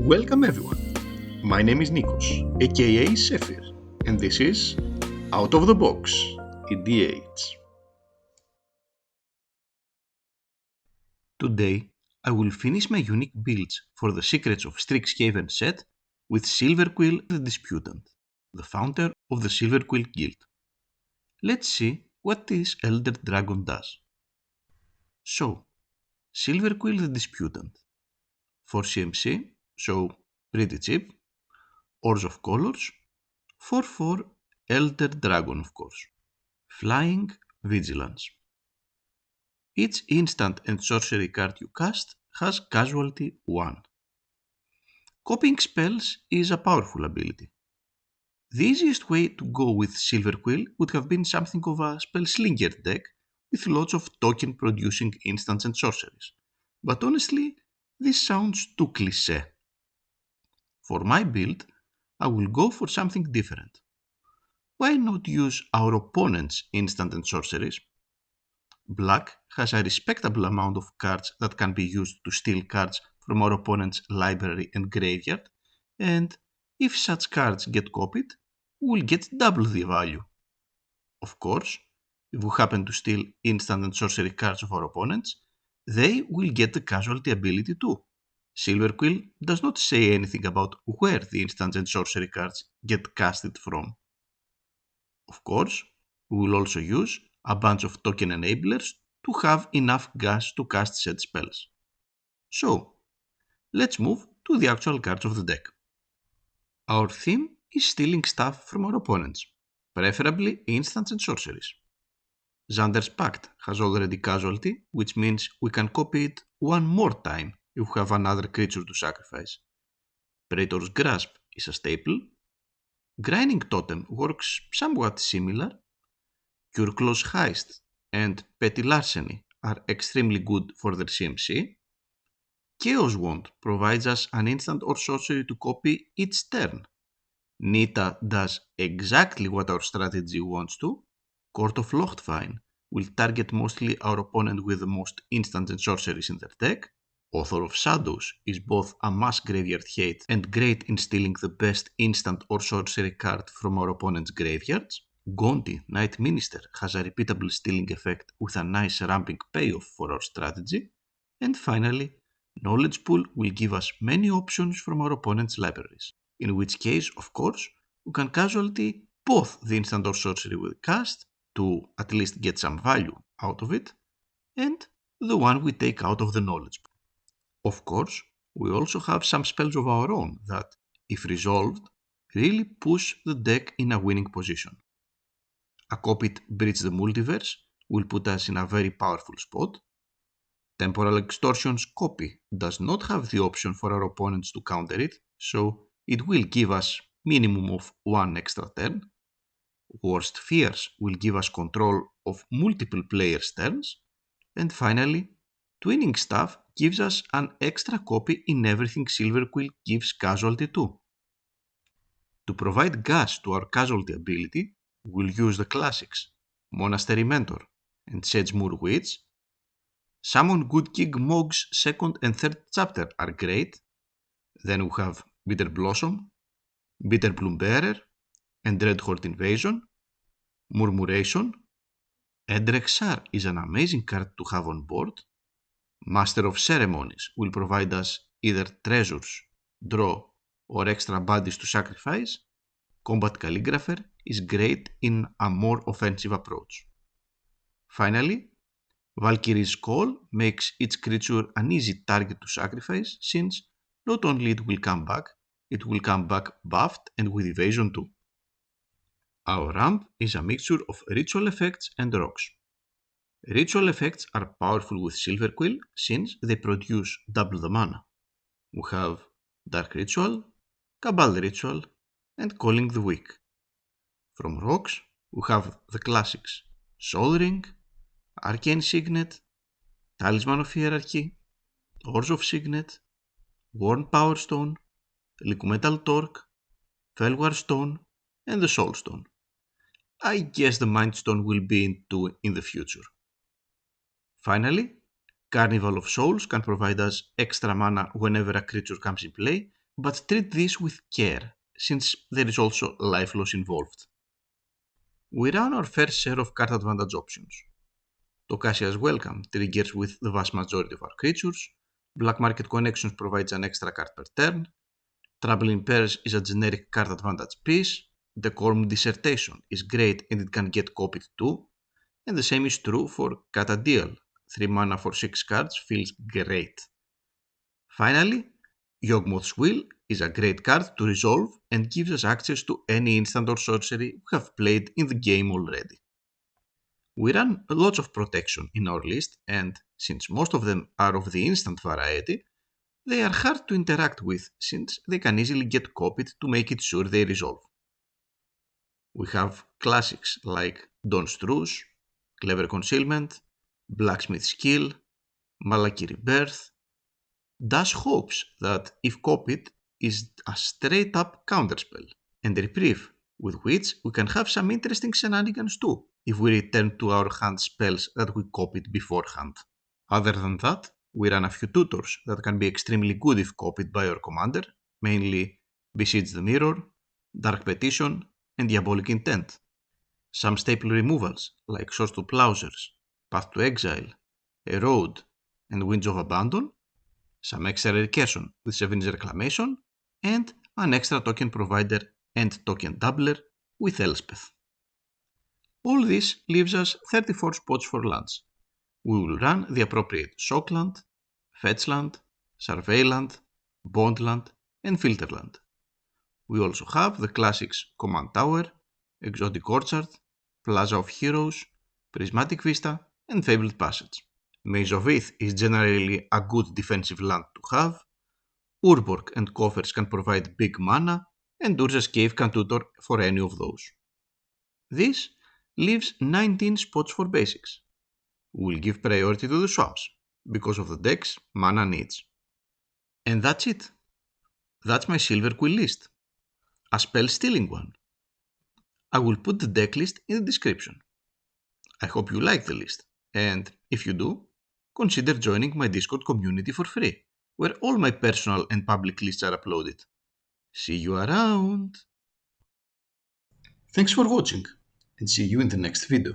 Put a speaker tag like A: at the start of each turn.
A: Welcome everyone. My name is Nikos, aka Sephir, and this is Out of the Box, EDH. Today, I will finish my unique builds for the Secrets of Strixhaven set with Silverquill the Disputant, the founder of the Silverquill Guild. Let's see what this Elder Dragon does. So, Silverquill the Disputant. For CMC, so pretty cheap. Ores of Colors. 4/4 Elder Dragon, of course. Flying Vigilance. Each instant and sorcery card you cast has casualty 1. Copying spells is a powerful ability. The easiest way to go with Silverquill would have been something of a spellslinger deck with lots of token producing instants and sorceries. But honestly, this sounds too cliché. For my build, I will go for something different. Why not use our opponent's instant and sorceries? Black has a respectable amount of cards that can be used to steal cards from our opponent's library and graveyard, and if such cards get copied, we'll get double the value. Of course, if we happen to steal instant and sorcery cards of our opponents, they will get the casualty ability too. Silverquill does not say anything about where the instant and sorcery cards get casted from. Of course, we will also use a bunch of token enablers to have enough gas to cast said spells. So, let's move to the actual cards of the deck. Our theme is stealing stuff from our opponents, preferably instants and sorceries. Xander's Pact has already casualty, which means we can copy it one more time if we have another creature to sacrifice. Praetor's Grasp is a staple. Grinding Totem works somewhat similar. Curclaw's Heist and Petty Larceny are extremely good for their CMC. Chaos Wand provides us an instant or sorcery to copy each turn. Nita does exactly what our strategy wants to. Court of Lochtvine will target mostly our opponent with the most instants and sorceries in their deck. Author of Shadows is both a mass graveyard hate and great in stealing the best instant or sorcery card from our opponent's graveyards. Gonti, Night Minister, has a repeatable stealing effect with a nice ramping payoff for our strategy. And finally, Knowledge Pool will give us many options from our opponent's libraries, in which case, of course, we can casualty both the instant or sorcery we cast to at least get some value out of it, and the one we take out of the Knowledge Pool. Of course, we also have some spells of our own that, if resolved, really push the deck in a winning position. A copied Breach the Multiverse will put us in a very powerful spot. Temporal Extortion's copy does not have the option for our opponents to counter it, so it will give us minimum of one extra turn. Worst Fears will give us control of multiple players' turns. And finally, Twinning Staff gives us an extra copy in everything Silverquill gives casualty to. To provide gas to our casualty ability, we'll use the classics, Monastery Mentor and Sedgemoor Witch. Summon Good King Mog's second and third chapter are great. Then we have Bitter Blossom, Bitter Bloom Bearer, and Dreadhorde Invasion. Murmuration. Edrexar is an amazing card to have on board. Master of Ceremonies will provide us either treasures, draw, or extra bodies to sacrifice. Combat Calligrapher is great in a more offensive approach. Finally, Valkyrie's Call makes each creature an easy target to sacrifice, since not only it will come back buffed and with evasion too. Our ramp is a mixture of ritual effects and rocks. Ritual effects are powerful with Silverquill since they produce double the mana. We have Dark Ritual, Cabal Ritual, and Calling the Weak. From rocks, we have the classics Soul Ring, Arcane Signet, Talisman of Hierarchy, Ores of Signet, Worn Power Stone, Liqumetal Torque, Felwar Stone, and the Soul Stone. I guess the Mind Stone will be in the future. Finally, Carnival of Souls can provide us extra mana whenever a creature comes in play, but treat this with care, since there is also life loss involved. We run our fair share of card advantage options. Tocasia's Welcome triggers with the vast majority of our creatures, Black Market Connections provides an extra card per turn, Trouble in Pairs is a generic card advantage piece, Decorum Dissertation is great and it can get copied too, and the same is true for Catadial. 3 mana for 6 cards feels great. Finally, Yawgmoth's Will is a great card to resolve and gives us access to any instant or sorcery we have played in the game already. We run lots of protection in our list, and since most of them are of the instant variety, they are hard to interact with since they can easily get copied to make it sure they resolve. We have classics like Dawn's Truce, Clever Concealment, Blacksmith's Skill, Malaki Rebirth. Dash hopes that, if copied, is a straight-up counterspell, and Reprieve, with which we can have some interesting shenanigans too, if we return to our hand spells that we copied beforehand. Other than that, we run a few tutors that can be extremely good if copied by our commander, mainly Besiege the Mirror, Dark Petition, and Diabolic Intent. Some staple removals, like Swords to Plowshares, Path to Exile, Erode, and Winds of Abandon, some extra recursion with Seven's Reclamation, and an extra token provider and token doubler with Elspeth. All this leaves us 34 spots for lands. We will run the appropriate Shockland, Fetchland, Surveyland, Bondland, and Filterland. We also have the classics Command Tower, Exotic Orchard, Plaza of Heroes, Prismatic Vista, and Fabled Passage. Maze of Ith is generally a good defensive land to have, Urborg and Coffers can provide big mana, and Urza's Cave can tutor for any of those. This leaves 19 spots for basics. We'll give priority to the swamps, because of the deck's mana needs. And that's it. That's my Silverquill list. A spell stealing one. I will put the deck list in the description. I hope you like the list, and if you do, consider joining my Discord community for free, where all my personal and public lists are uploaded. See you around! Thanks for watching, and see you in the next video.